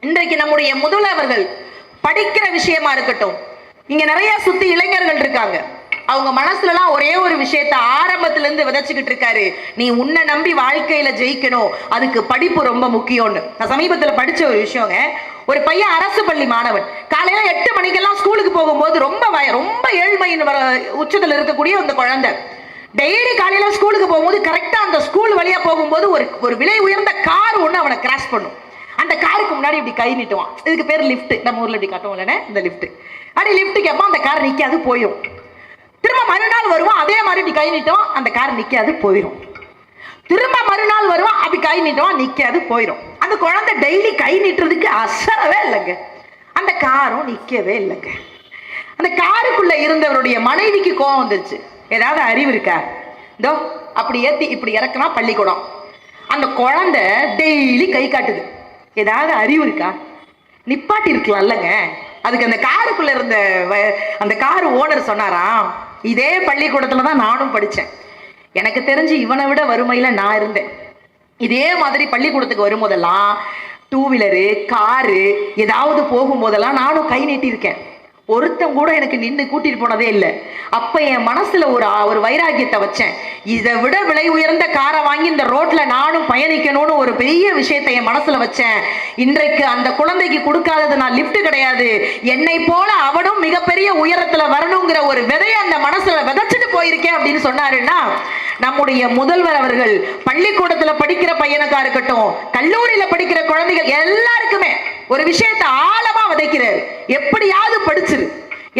இன்றைக்கு நம்முடைய முதல்வர்கள் படிக்கிற விஷயமா இருக்கட்டும், இங்க நிறைய சுத்தி இளைஞர்கள் இருக்காங்க. அவங்க மனசுல எல்லாம் ஒரே ஒரு விஷயத்தை ஆரம்பத்துல இருந்து விதைச்சுக்கிட்டு இருக்காரு, நீ உன்னை நம்பி வாழ்க்கையில ஜெயிக்கணும், அதுக்கு படிப்பு ரொம்ப முக்கியம்னு. நான் சமீபத்துல படிச்ச ஒரு விஷயங்க, ஒரு பையன் அரசு பள்ளி மாணவன், காலையில 8 மணிக்கெல்லாம் ஸ்கூலுக்கு போகும்போது ரொம்ப ஏழ்மையின் உச்சத்தில் இருக்கக்கூடிய அந்த குழந்தை டெய்லி காலையில ஸ்கூலுக்கு போகும்போது கரெக்டா அந்த ஸ்கூல் வழியா போகும்போது ஒரு விலை உயர்ந்த கார் ஒண்ணு அவனை கிராஷ் பண்ணும். அந்த காருக்கு முன்னாடி இப்படி கை நீட்டுவான். இதுக்கு பேர் லிஃப்ட். நம்ம ஊர்ல இப்படி காட்டுவோம் இல்லைன்னா இந்த லிஃப்ட். அப்படி லிஃப்ட் கேட்பான், அந்த கார் நிக்காது போயிடும். திரும்ப மறுநாள் வருவான், அதே மாதிரி இப்படி கை நீட்டுவான், அந்த கார் நிக்காது போயிடும். திரும்ப மறுநாள் வருவான், அப்படி கை நீட்டுவான், நிக்காது போயிடும். அந்த குழந்தை டெய்லி கை நீட்டுறதுக்கு அசரவே இல்லைங்க. அந்த காரும் நிக்கவே இல்லைங்க. அந்த காருக்குள்ள இருந்தவருடைய மனைவிக்கு கோபம் வந்துருச்சு. ஏதாவது அறிவு இருக்கா? இதோ அப்படி ஏத்தி இப்படி இறக்குனா பள்ளிக்கூடம். அந்த குழந்தை டெய்லி கை காட்டுது. ஏதாவது அறிவு இருக்கா? நிப்பாட்டி இருக்கலாம் இல்லைங்க. அதுக்கு அந்த காருக்குள்ள இருந்த அந்த கார் ஓனர் சொன்னாராம், இதே பள்ளிக்கூடத்துல தான் நானும் படித்தேன், எனக்கு தெரிஞ்சு இவனை விட வறுமையில நான் இருந்தேன். இதே மாதிரி பள்ளிக்கூடத்துக்கு வரும்போதெல்லாம் 2 வீலரு காரு ஏதாவது போகும்போதெல்லாம் நானும் கை நீட்டியிருக்கேன். ஒருத்தன் கூட எனக்கு நின்று கூட்டிட்டு போனதே இல்லை. அப்ப என் மனசுல ஒரு வைராக்கியத்தை வச்சேன், இதை விட விலை உயர்ந்த காரை வாங்கி இந்த ரோட்ல நானும் பயணிக்கணும்னு ஒரு பெரிய விஷயத்தை என் மனசுல வச்சேன். இன்றைக்கு அந்த குழந்தைக்கு கொடுக்காதது நான் லிப்ட் கிடையாது, என்னை போல அவனும் மிகப்பெரிய உயரத்துல வரணுங்கிற ஒரு விதையை அந்த மனசுல விதைச்சிட்டு போயிருக்கேன் அப்படின்னு சொன்னாருன்னா, நம்முடைய முதல்வர் அவர்கள் பள்ளிக்கூடத்துல படிக்கிற பையனுக்கா இருக்கட்டும், கல்லூரியில படிக்கிற குழந்தைகள் எல்லாருக்குமே ஒரு விஷயத்தை ஆழமா விதைக்கிறார். எப்படியாவது படிச்சிரு,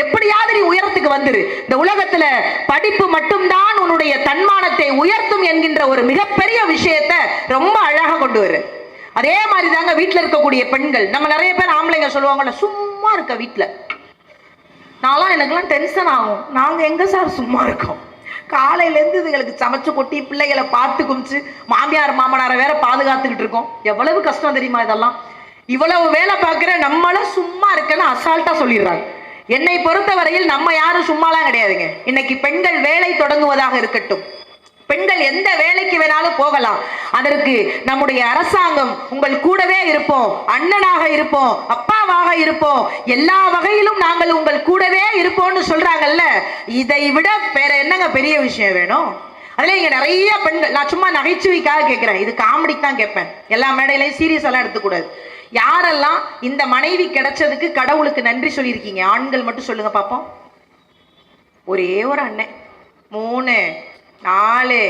எப்படியாவது நீ உயரத்துக்கு வந்துரு. இந்த உலகத்துல படிப்பு மட்டும்தான் உன்னுடைய தன்மானத்தை உயர்த்தும் என்கின்ற ஒரு மிகப்பெரிய விஷயத்தை ரொம்ப அழகா கொண்டு வரு. அதே மாதிரி தாங்க வீட்டுல இருக்கக்கூடிய பெண்கள். நம்ம நிறைய பேர் ஆம்பளைங்க சொல்லுவாங்கல்ல, சும்மா இருக்க வீட்டுல. நான்லாம் எனக்குலாம் டென்ஷன் ஆகும். நாங்க எங்க சார் சும்மா இருக்கோம்? காலையில இருந்து இதுகளுக்கு சமைச்சு கொட்டி பிள்ளைகளை பார்த்து குமிச்சு மாமியார் மாமனாரை வேற பாதுகாத்துக்கிட்டு இருக்கோம். எவ்வளவு கஷ்டம் தெரியுமா இதெல்லாம்? இவ்வளவு வேலை பார்க்கிற நம்மள சும்மா இருக்கன்னு அசால்ட்டா சொல்லிடுறாங்க. என்னை பொறுத்த வரையில் நம்ம யாரும் சும்மாலாம் கிடையாதுங்க. இன்னைக்கு பெண்கள் வேலை தொடங்குவதாக இருக்கட்டும், பெண்கள் எந்த வேலைக்கு வேணாலும் போகலாம். அதற்கு நம்முடைய அரசாங்கம் உங்கள் கூடவே இருப்போம், அண்ணனாக இருப்போம், அப்பாவாக இருப்போம், எல்லா வகையிலும் நாங்கள் உங்கள் கூடவே இருப்போம்னு சொல்றாங்கல்ல. இதை விட வேற என்னங்க பெரிய விஷயம் வேணும்? அதுல இங்க நிறைய பெண்கள், நான் சும்மா நகைச்சுவைக்காக கேட்கிறேன், இது காமெடிக்கு தான் கேட்பேன், எல்லா மேடையிலையும் சீரியஸ் எல்லாம் எடுத்துக்கூடாது. யாரெல்லாம் இந்த மனைவி கிடைச்சதுக்கு கடவுளுக்கு நன்றி சொல்லியிருக்கீங்க? ஆண்கள் மட்டும் சொல்லுங்க பாப்போம். ஒரே ஒரு அண்ணன் 3 4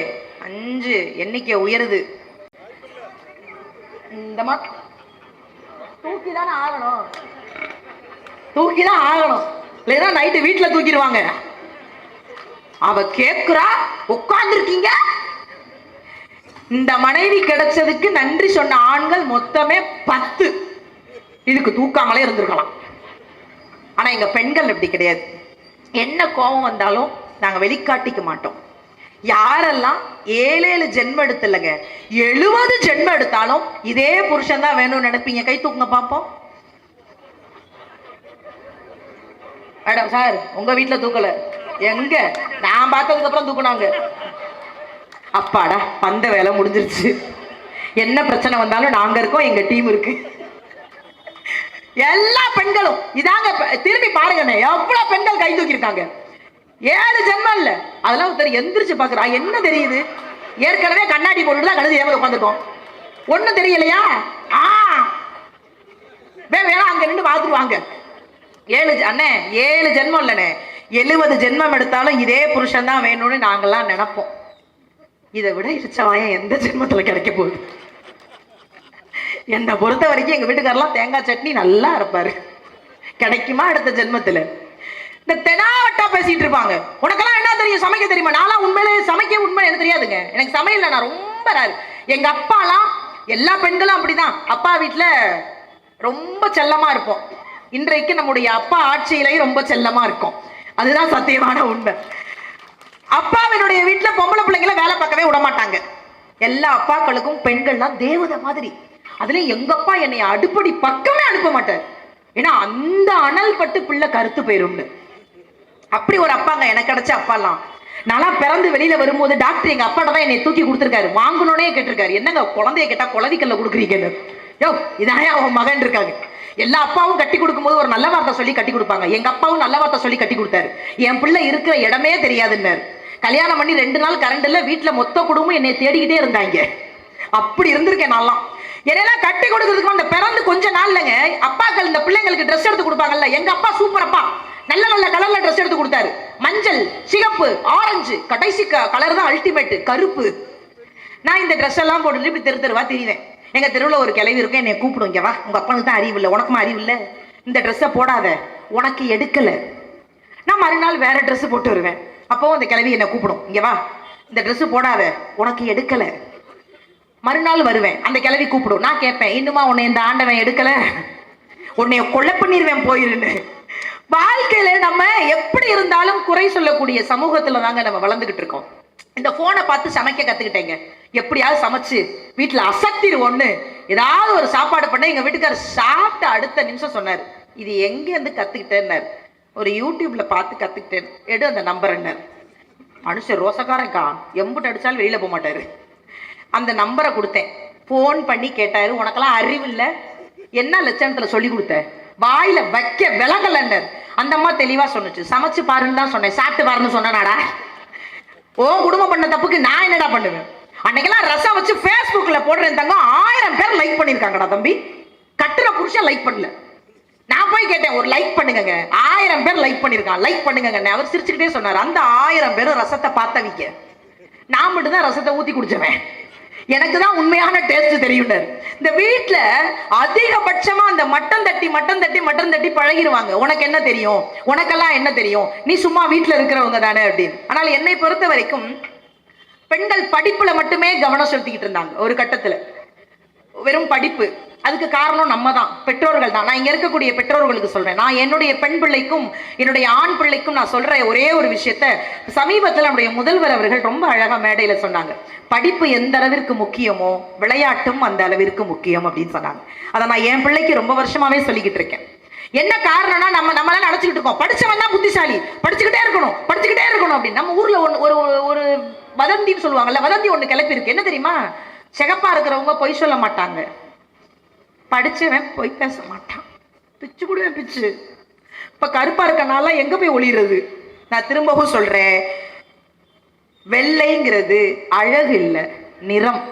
5 எண்ணிக்கை உயருது. இந்த மாதிரி தூக்கிதான் ஆகணும், தூக்கிதான் ஆகணும், இல்லைன்னா நைட்டு வீட்டுல தூக்கிடுவாங்க. அவ கேக்குறா, உட்கார்ந்துருக்கீங்க. இந்த மனைவி கிடைச்சதுக்கு நன்றி சொன்ன ஆண்கள் மொத்தமே 10. இதுக்கு தூக்காமலே இருந்திருக்கலாம். ஆனா எங்க பெண்கள் அப்படி கிடையாது. என்ன கோபம் வந்தாலும் நாங்க வெளிக்காட்டிக்க மாட்டோம். யாரெல்லாம் 7 ஜென்மம் எடுத்துலங்க, 70 ஜென்மம் எடுத்தாலும் இதே புருஷன் தான் வேணும்னு நினைப்பீங்க? கை தூக்குங்க பாப்போம். மேடம் சார் உங்க வீட்டுல தூக்கல, எங்க நான் பார்த்ததுக்கு அப்புறம் தூக்குனாங்க. அப்பாடா பந்த வேலை முடிஞ்சிருச்சு. என்ன பிரச்சனை வந்தாலும் நாங்க இருக்கோம், எங்க டீம் இருக்கு. எல்லா பெண்களும் இதாங்க. திரும்பி பாருங்க எவ்வளவு பெண்கள் கை தூக்கி இருக்காங்க. 7 ஜென்மம் இல்ல, அதெல்லாம் ஒருத்தர் எந்திரிச்சு பாக்குறா. என்ன தெரியுது? ஏற்கனவே கண்ணாடி போட்டு தான் கழுது ஏன் உட்காந்துருக்கோம். ஒண்ணும் தெரியலையா? வேணா அங்க நின்று பாத்துருவாங்க. 7 ஜென்மம் இல்லனே, 70 ஜென்மம் எடுத்தாலும் இதே புருஷன் தான் வேணும்னு நாங்கெல்லாம் நினைப்போம். இதை விட இச்சவாயம் எந்த ஜென்மத்துல கிடைக்க போகுது? என்னை பொறுத்த வரைக்கும் எங்க வீட்டுக்காரெல்லாம் தேங்காய் சட்னி நல்லா இருப்பாரு. கிடைக்குமா அடுத்த ஜென்மத்துல? இந்த தெனாவட்டா பேசிட்டு இருப்பாங்க. உனக்கெல்லாம் என்ன தெரியும்? சமைக்க தெரியுமா? நான்லாம் உண்மையிலே சமைக்க உண்மை எனக்கு தெரியாதுங்க. எனக்கு சமையல நான் ரொம்ப ராரு. எங்க அப்பாலாம், எல்லா பெண்களும் அப்படிதான், அப்பா வீட்டுல ரொம்ப செல்லமா இருப்போம். இன்றைக்கு நம்முடைய அப்பா ஆட்சியிலையும் ரொம்ப செல்லமா இருக்கும். அதுதான் சத்தியமான உண்மை. அப்பாவினுடைய வீட்டுல பொம்பளை பிள்ளைங்கள வேலை பார்க்கவே விட மாட்டாங்க. எல்லா அப்பாக்களுக்கும் பெண்கள்லாம் தேவதை மாதிரி. அதுல எங்க அப்பா என்னை அடுப்படி பக்கமே அனுப்ப மாட்டார். ஏன்னா அந்த அனல் பட்டு பிள்ளை கருத்து போயிரும்னு. அப்படி ஒரு அப்பாங்க எனக்கு கிடைச்ச அப்பாலாம். நல்லா பிறந்து வெளியில வரும்போது டாக்டர் எங்க அப்பாட்ட தான் என்னை தூக்கி கொடுத்துருக்காரு. வாங்கணும்னே கேட்டிருக்காரு, என்னங்க குழந்தைய கேட்டா குழந்தைக்கல்ல கொடுக்குறீங்கன்னு. யோ இதானே அவன் மகன் இருக்காங்க. எல்லா அப்பாவும் கட்டி கொடுக்கும் போது ஒரு நல்ல வார்த்தை சொல்லி கட்டி கொடுப்பாங்க. எங்க அப்பாவும் நல்ல வார்த்தை சொல்லி கட்டி கொடுத்தாரு. என் பிள்ளை இருக்கிற இடமே தெரியாதுன்னாரு. கல்யாணம் பண்ணி 2 நாள் கரண்ட் இல்ல, வீட்டுல மொத்த குடும்பம் என்னை தேடிக்கிட்டே இருந்தாங்க. அப்படி இருந்திருக்கேன் நான்லாம். என்னெல்லாம் கட்டி கொடுக்கறதுக்கு அந்த பிறந்து கொஞ்ச நாள்லங்க அப்பாக்கள் இந்த பிள்ளைங்களுக்கு ட்ரெஸ் எடுத்து கொடுப்பாங்கல்ல. எங்க அப்பா சூப்பர் அப்பா, நல்ல நல்ல கலர்ல ட்ரெஸ் எடுத்து கொடுத்தாரு. மஞ்சள், சிகப்பு, ஆரஞ்சு, கடைசி கலர் தான் அல்டிமேட் கருப்பு. நான் இந்த ட்ரெஸ் எல்லாம் போட்டு இப்படி தெருவா தெரியுவேன். எங்க தெருவில் ஒரு கிளவி இருக்கும், என்னை கூப்பிடும், இங்க வா, உங்க அப்பனுக்கு தான் அறிவு இல்லை, உனக்குமா அறிவு இல்லை, இந்த ட்ரெஸ்ஸை போடாத, உனக்கு எடுக்கல. நான் மறுநாள் வேற ட்ரெஸ் போட்டு வருவேன். அப்போ அந்த கிளவி என்னை கூப்பிடும், இங்க வா, இந்த ட்ரெஸ் போடாத, உனக்கு எடுக்கல. மறுநாள் வருவேன், அந்த கிளவி கூப்பிடும். நான் கேட்பேன், இன்னுமா உன்னை இந்த ஆண்டவன் எடுக்கல, உன்னைய கொலை பண்ணிடுவேன் போயிருன்னு. வாழ்க்கையில நம்ம எப்படி இருந்தாலும் குறை சொல்லக்கூடிய சமூகத்துல தாங்க நம்ம வளர்ந்துகிட்டு இருக்கோம். இந்த போனை பார்த்து சமைக்க கத்துக்கிட்டேங்க. எப்படியாவது சமைச்சு வீட்டுல அசத்திடுவோன்னு ஏதாவது ஒரு சாப்பாடு பண்ண எங்க வீட்டுக்காரர் சாப்பிட்ட அடுத்த நிமிஷம் சொன்னாரு, இது எங்க இருந்து கத்துக்கிட்டேன்னாரு. ஒரு யூடியூப்ல பார்த்து கத்துக்கிட்டேன், எடு அந்த நம்பர்ன்னாரு. மனுஷன் ரோசக்காரன்க்கா, எம்புட்டு அடிச்சாலும் வெளியில போக மாட்டாரு. அந்த நம்பரை கொடுத்தேன். போன் பண்ணி கேட்டாரு, உனக்கெல்லாம் அறிவு இல்லை, என்ன லட்சணத்துல சொல்லி கொடுத்த, வாயில வைக்க விலகலன்னர். அந்த அம்மா தெளிவா சொன்னுச்சு, சமைச்சு பாருன்னு தான் சொன்னேன், சாப்பிட்டு பாருன்னு சொன்னாடா. ஓ குடும்பம் பண்ண தப்புக்கு நான் என்னடா பண்ணுவேன்? அன்னைக்கெல்லாம் ரசம் வச்சு Facebookல போடுறேன் தங்கம், 1000 பேர் லைக் பண்ணிருக்காங்கடா தம்பி. கட்டுற புருஷன் லைக் பண்ணல. நான் போய் கேட்டேன், ஒரு லைக் பண்ணுங்க. 1000 பேர் லைக் பண்ணிருக்கான், லைக் பண்ணுங்க. அவர் சிரிச்சுக்கிட்டே சொன்னார், அந்த 1000 பேரும் ரசத்தை பார்த்தவிக்க, நான் மட்டும் தான் ரசத்தை ஊத்தி குடிச்சவன். எனக்கு தான் உண்மையான டேஸ்ட் தெரியும். இந்த வீட்டுல அதிகபட்சமா அந்த மட்டன் தட்டி பழகிடுவாங்க. உனக்கு என்ன தெரியும், உனக்கெல்லாம் என்ன தெரியும், நீ சும்மா வீட்டுல இருக்கிறவங்க தானே அப்படின்னு. ஆனால் என்னை பொறுத்த வரைக்கும் பெண்கள் படிப்புல மட்டுமே கவனம் செலுத்திக்கிட்டு இருந்தாங்க ஒரு கட்டத்துல. வெறும் படிப்பு, அதுக்கு காரணம் நம்ம தான், பெற்றோர்கள் தான். நான் இங்க இருக்கக்கூடிய பெற்றோர்களுக்கு சொல்றேன். நான் என்னுடைய பெண் பிள்ளைக்கும் என்னுடைய ஆண் பிள்ளைக்கும் நான் சொல்ற ஒரே ஒரு விஷயத்த சமீபத்தில் நம்முடைய முதல்வர் அவர்கள் ரொம்ப அழகா மேடையில சொன்னாங்க. படிப்பு எந்த அளவிற்கு முக்கியமோ விளையாட்டும் அந்த அளவிற்கு முக்கியம் அப்படின்னு சொன்னாங்க. அதை நான் என் பிள்ளைக்கு ரொம்ப வருஷமாவே சொல்லிக்கிட்டு இருக்கேன். என்ன காரணம்னா நம்மளால நினைச்சுக்கிட்டு இருக்கோம் படிச்சவன் தான் புத்திசாலி, படிச்சுக்கிட்டே இருக்கணும் அப்படின்னு. நம்ம ஊர்ல ஒரு வதந்தின்னு சொல்லுவாங்கல்ல, வதந்தி ஒண்ணு கிளப்பி இருக்கு. என்ன தெரியுமா? சிகப்பா இருக்கிறவங்க பொய் சொல்ல மாட்டாங்க, படிச்சவன் பொய் பேச மாட்டான். பிச்சு கூட பிச்சு. இப்ப கருப்பா இருக்கனால எங்க போய் ஒளிறது? நான் திரும்பவும் சொல்றேன், வெள்ளைங்கிறது அழகு இல்லை, நிறம்.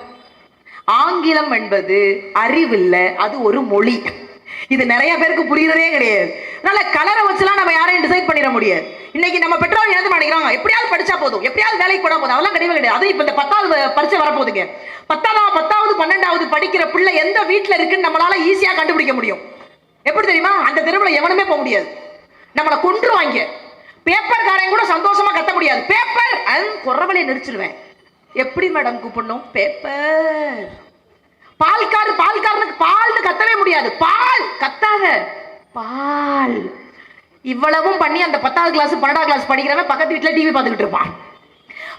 ஆங்கிலம் என்பது அறிவு இல்லை, அது ஒரு மொழி. இது நிறைய பேருக்கு புரியுறதே கிடையாது. அதனால கலரை வச்சுலாம் நம்ம யாரையும் டிசைட் பண்ணிட முடியாது. இன்னைக்கு நம்ம பெற்றோர் எழுத மாட்டேங்கிறாங்க, எப்படியாவது படிச்சா போதும், எப்படியாவது வேலைக்கு போனா போதும். அதெல்லாம் கிடையவே கிடையாது. அது இப்ப இந்த 10வது பரீட்சை வரப்போகுதுங்க. 10வது 12வது படிக்கிற பிள்ளை எந்த வீட்டுல இருக்குன்னு நம்மளால ஈஸியா கண்டுபிடிக்க முடியும். எப்படி தெரியுமா? அந்த தெருவில் எவனுமே போக முடியாது, நம்மளை கொன்றுவாங்க. பேப்பர் காரையும் கூட சந்தோஷமா கத்த முடியாது. பேப்பர் குறவலையை நெரிச்சிருவேன். எப்படி மேடம் கூப்பிடணும்? பேப்பர். பால்காரனுக்கு பால்னு கத்தவே முடியாது. பால் கத்தாத, பால். இவ்வளவும் பண்ணி அந்த 10வது கிளாஸ் 12வது கிளாஸ் படிக்கிறவன் பக்கத்து வீட்டுல டிவி பார்த்துக்கிட்டு இருப்பான்.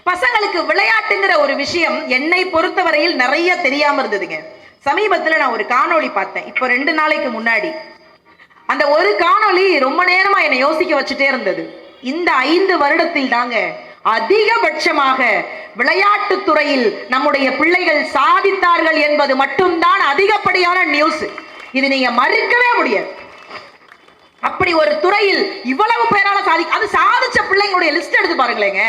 பசங்களுக்கு விளையாட்டுங்கிற ஒரு விஷயம் என்னை பொறுத்தவரையில் நிறைய தெரியாம இருந்ததுங்க. சமீபத்துல நான் ஒரு காணொளி பார்த்தேன், இப்போ 2 நாளைக்கு முன்னாடி. அந்த ஒரு காணொளி ரொம்ப நேரமா என்னை யோசிக்க வச்சுட்டே இருந்தது. இந்த 5 வருடத்தில் தாங்க அதிகபட்சமாக விளையாட்டு துறையில் நம்முடைய பிள்ளைகள் சாதித்தார்கள் என்பது மட்டும்தான் அதிகப்படியான நியூஸ். இது நீங்க மறுக்கவே முடியாது. அப்படி ஒரு துறையில் இவ்வளவு பேரால அது சாதிச்ச பிள்ளைங்களுடைய லிஸ்ட் எடுத்து பாருங்களேங்க.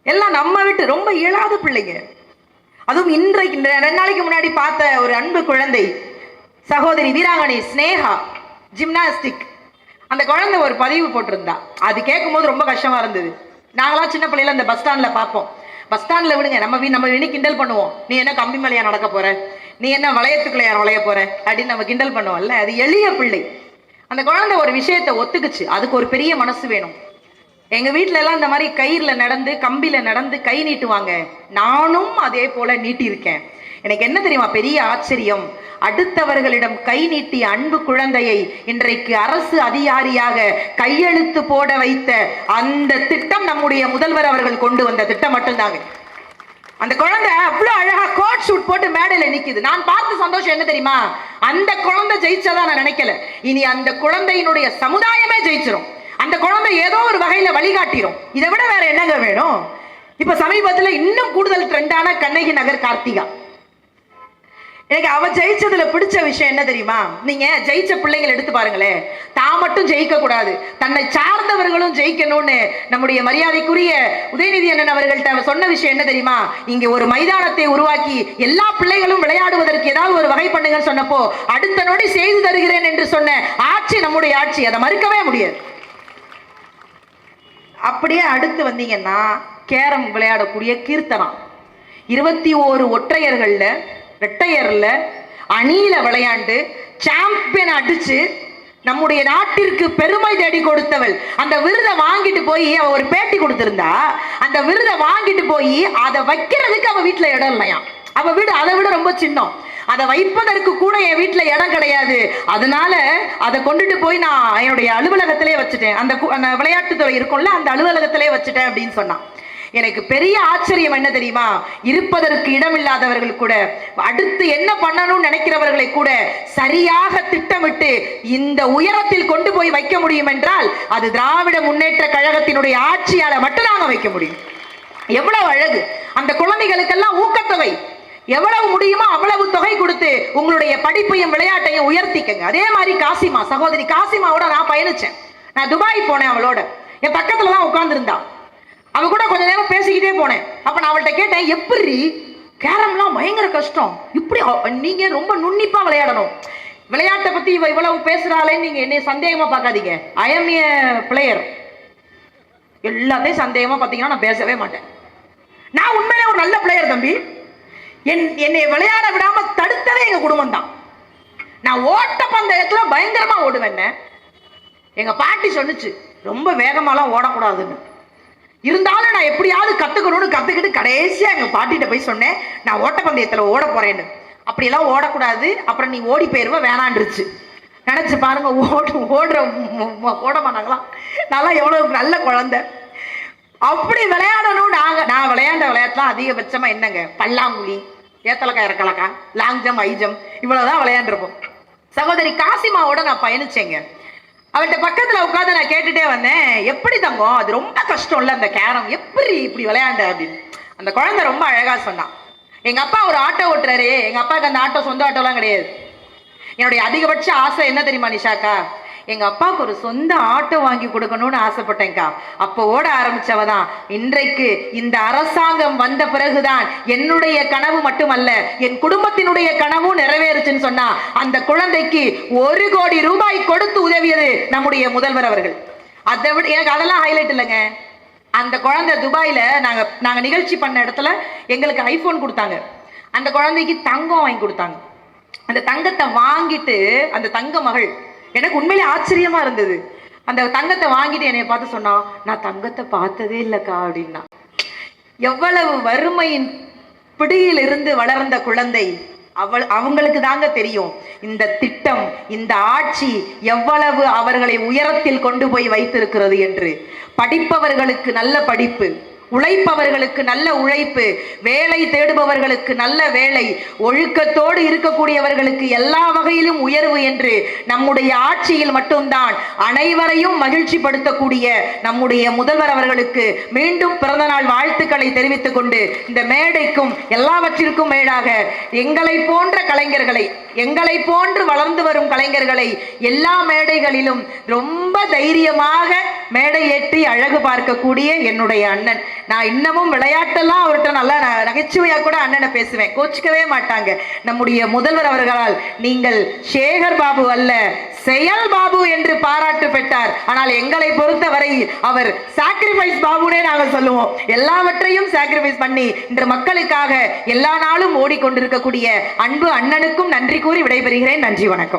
எல்லாம் நம்ம விட்டு ரொம்ப இயலாத பிள்ளைங்க. அதுவும் இன்றைக்கு 2 நாளைக்கு முன்னாடி பார்த்த ஒரு அன்பு குழந்தை சகோதரி வீராங்கனை ஸ்னேகா, ஜிம்னாஸ்டிக். அந்த குழந்தை ஒரு பதிவு போட்டிருந்தா. அது கேட்கும் போது ரொம்ப கஷ்டமா இருந்தது. நாங்களாம் சின்ன பிள்ளைல அந்த பஸ் ஸ்டாண்ட்ல பார்ப்போம். பஸ் ஸ்டாண்ட்ல விடுங்க, நம்ம இன்னும் கிண்டல் பண்ணுவோம். நீ என்ன கம்பி மலையா நடக்க போற, நீ என்ன வளையத்துக்குள்ளையா நுழைய போற அப்படின்னு நம்ம கிண்டல் பண்ணுவோம்ல. அது எளிய பிள்ளை. அந்த குழந்தை ஒரு விஷயத்தை ஒத்துக்குச்சு. அதுக்கு ஒரு பெரிய மனசு வேணும். எங்க வீட்டுல எல்லாம் இந்த மாதிரி கயிறுல நடந்து கம்பியில நடந்து கை நீட்டுவாங்க. நானும் அதே போல நீட்டியிருக்கேன். எனக்கு என்ன தெரியுமா பெரிய ஆச்சரியம்? அடுத்தவர்களிடம் கை நீட்டிய அன்பு குழந்தையை இன்றைக்கு அரசு அதிகாரியாக கையெழுத்து போட வைத்த அந்த திட்டம் நம்முடைய முதல்வர் அவர்கள் கொண்டு வந்த திட்டம் மட்டும்தாங்க. அந்த குழந்தை அவ்வளவு அழகா கோட் ஷூட் போட்டு மேடையில நிக்குது. நான் பார்த்த சந்தோஷம் என்ன தெரியுமா? அந்த குழந்தை ஜெயிச்சதா நான் நினைக்கல. இனி அந்த குழந்தையினுடைய சமுதாயமே ஜெயிச்சிரும். அந்த குழந்தை ஏதோ ஒரு வகையில வழிகாட்டிரும். இதை விட வேற என்னங்க வேணும்? இப்ப சமீபத்துல இன்னும் கூடுதல் ட்ரெண்டான கண்ணகி நகர் கார்த்திகா. எனக்கு அவ ஜெயிச்சதுல பிடிச்ச விஷயம் என்ன தெரியுமா? நீங்க ஜெயிச்ச பிள்ளைங்களை எடுத்து பாருங்களேன். தான் மட்டும் ஜெயிக்க கூடாது, தன்னை சார்ந்தவர்களும் ஜெயிக்கணும்னு நம்முடைய மரியாதைக்குரிய உதயநிதி அண்ணன் அவர்கள்ட்ட சொன்ன விஷயம் என்ன தெரியுமா? இங்க ஒரு மைதானத்தை உருவாக்கி எல்லா பிள்ளைகளும் விளையாடுவதற்கு ஏதாவது ஒரு வகை பண்ணுங்கன்னு சொன்னப்போ அடுத்த நொடி செய்து தருகிறேன் என்று சொன்ன ஆட்சி நம்முடைய ஆட்சி. அதை மறுக்கவே முடியாது. அப்படியே அடுத்து வந்தீங்கன்னா கேரம் விளையாடக்கூடிய கீர்த்தனா 21 ஒற்றையர்கள்ல ரெட்டையர்ல அணியில விளையாண்டு சாம்பியன் அடிச்சு நம்முடைய நாட்டிற்கு பெருமை தேடி கொடுத்தவள். அந்த விருதை வாங்கிட்டு போய் அவ ஒரு பேட்டி கொடுத்திருந்தா. அந்த விருதை வாங்கிட்டு போய் அதை வைக்கிறதுக்கு அவ வீட்டுல இடம் இல்லையா. அவ வீடு அதை விட ரொம்ப சின்னம். அதை வைப்பதற்கு கூட என் வீட்டுல இடம் கிடையாது. அதனால அதை கொண்டுட்டு போய் நான் என்னுடைய அலுவலகத்திலே வச்சுட்டேன். அந்த விளையாட்டுத்துறை இருக்கும்ல, அந்த அலுவலகத்திலே வச்சுட்டேன் அப்படின்னு சொன்னான். எனக்கு பெரிய ஆச்சரியம் என்ன தெரியுமா? இருப்பதற்கு இடமில்லாதவர்கள் கூட, அடுத்து என்ன பண்ணணும்னு நினைக்கிறவர்களை கூட சரியாக திட்டமிட்டு இந்த உயரத்தில் கொண்டு போய் வைக்க முடியும் என்றால் அது திராவிட முன்னேற்ற கழகத்தினுடைய ஆட்சியால மட்டும் நாங்க வைக்க முடியும். எவ்வளவு அழகு! அந்த குழந்தைகளுக்கெல்லாம் ஊக்கத்தொகை எவ்வளவு முடியுமோ அவ்வளவு தொகை கொடுத்து உங்களுடைய படிப்பையும் விளையாட்டையும் உயர்த்திக்கங்க. அதே மாதிரி காசிமா, சகோதரி காசிமாவோட நான் பயணிச்சேன். நான் துபாய் போனேன். அவளோட என் பக்கத்துல தான் உட்கார்ந்து இருந்தா. அவ கூட கொஞ்ச நேரம் பேசிக்கிட்டே போனேன். அப்ப நான் அவள்கிட்ட கேட்டேன், எப்படி கேரம்லாம் பயங்கர கஷ்டம், இப்படி நீங்க ரொம்ப நுண்ணிப்பா விளையாடணும், விளையாட்டை பத்தி இவ இவ்வளவு பேசுறாளேன்னு நீங்க என்ன சந்தேகமா பார்க்காதீங்க. I M A player. எல்லாத்தையும் சந்தேகமா பார்த்தீங்கன்னா நான் பேசவே மாட்டேன். நான் உண்மையிலே ஒரு நல்ல பிளேயர் தம்பி. என்னை விளையாட விடாம தடுத்ததே எங்க குடும்பம் தான். நான் ஓட்ட பந்தயத்துல பயங்கரமா ஓடுவேன். எங்க பாட்டி சொன்னுச்சு ரொம்ப வேகமாலாம் ஓடக்கூடாதுன்னு. இருந்தாலும் நான் எப்படியாவது கத்துக்கணும்னு கத்துக்கிட்டு கடைசியா எங்க பாட்டிகிட்ட போய் சொன்னேன், நான் ஓட்டப்பந்தயத்துல ஓட போறேன்னு. அப்படியெல்லாம் ஓடக்கூடாது, அப்புறம் நீ ஓடி போயிருவ வேணான்றுச்சு. நினைச்சு பாருங்க, ஓட மாட்டாங்களாம். நல்லா எவ்வளவு நல்ல குழந்தை. அப்படி விளையாடணும். நான் விளையாண்ட விளையாட்டுலாம் அதிகபட்சமா என்னங்க, பல்லாங்குழி, ஏத்தலக்கா இறக்கலக்கா, லாங் ஜம்ப், ஹை ஜம்ப், இவ்வளவுதான் விளையாண்டுருப்போம். சகோதரி காசிமாவோட நான் பயணிச்சேங்க. அவர்கிட்ட பக்கத்துல உட்காந்து நான் கேட்டுட்டே வந்தேன், எப்படி தங்கம் அது ரொம்ப கஷ்டம் இல்ல அந்த கேரம், எப்படி இப்படி விளையாண்ட அப்படின்னு. அந்த குழந்தை ரொம்ப அழகா சொன்னான், எங்க அப்பா ஒரு ஆட்டோ ஓட்டுறாரு, எங்க அப்பாவுக்கு அந்த ஆட்டோ சொந்த ஆட்டோலாம் கிடையாது. என்னுடைய அதிகபட்ச ஆசை என்ன தெரியுமா நிஷாக்கா, எங்க அப்பாவுக்கு ஒரு சொந்த ஆட்டோ வாங்கி கொடுக்கணும்னு ஆசைப்பட்டேன்க்கா. அப்போ ஓட ஆரம்பிச்சவதான். இன்றைக்கு இந்த அரசாங்கம் வந்த பிறகுதான் என்னுடைய கனவு மட்டுமல்ல என் குடும்பத்தினுடைய கனவும் நிறைவேறுச்சுன்னு சொன்னா, அந்த குழந்தைக்கு 1 கோடி ரூபாய் கொடுத்து உதவியது நம்முடைய முதல்வர் அவர்கள். அதை விட எனக்கு அதெல்லாம் ஹைலைட் இல்லைங்க. அந்த குழந்தை துபாயில நாங்க நிகழ்ச்சி பண்ண இடத்துல எங்களுக்கு ஐபோன் கொடுத்தாங்க. அந்த குழந்தைக்கு தங்கம் வாங்கி கொடுத்தாங்க. அந்த தங்கத்தை வாங்கிட்டு அந்த தங்க மகள், எனக்கு உண்மையிலே ஆச்சரியமா இருந்தது. அந்த தங்கத்தை வாங்கிட்டு என்னை பார்த்து சொன்னா, நான் தங்கத்தை பார்த்ததே இல்லைக்கா அப்படின்னா. எவ்வளவு வறுமையின் பிடியில் இருந்து வளர்ந்த குழந்தை, அவங்களுக்கு தாங்க தெரியும் இந்த திட்டம், இந்த ஆட்சி எவ்வளவு அவர்களை உயரத்தில் கொண்டு போய் வைத்திருக்கிறது என்று. படிப்பவர்களுக்கு நல்ல படிப்பு, உழைப்பவர்களுக்கு நல்ல உழைப்பு, வேலை தேடுபவர்களுக்கு நல்ல வேலை, ஒழுக்கத்தோடு இருக்கக்கூடியவர்களுக்கு எல்லா வகையிலும் உயர்வு என்று நம்முடைய ஆட்சியில் மட்டும்தான் அனைவரையும் மகிழ்ச்சி படுத்தக்கூடிய நம்முடைய முதல்வர் அவர்களுக்கு மீண்டும் பிறந்தநாள் வாழ்த்துக்களை தெரிவித்துக் கொண்டு, இந்த மேடைக்கும் எல்லாவற்றிற்கும் மேலாக எங்களை போன்ற கலைஞர்களை, எங்களை போன்று வளர்ந்து வரும் கலைஞர்களை எல்லா மேடைகளிலும் ரொம்ப தைரியமாக மேடை ஏற்றி அழகு பார்க்கக்கூடிய என்னுடைய அண்ணன். நான் இன்னமும் விளையாட்டெல்லாம் அவர்கிட்ட நல்லா நகைச்சுவையா கூட அண்ணனை பேசுவேன், கோச்சிக்கவே மாட்டாங்க. நம்முடைய முதல்வர் அவர்களால் நீங்கள் சேகர் பாபு அல்ல செயல் பாபு என்று பாராட்டு பெற்றார். ஆனால் எங்களை பொறுத்தவரை அவர் சாக்ரிஃபைஸ் பாபுனே நாங்கள் சொல்லுவோம். எல்லாவற்றையும் சாக்ரிஃபைஸ் பண்ணி இன்று மக்களுக்காக எல்லா நாளும் ஓடிக்கொண்டிருக்கக்கூடிய அன்பு அண்ணனுக்கும் நன்றி கூறி விடைபெறுகிறேன். நன்றி, வணக்கம்.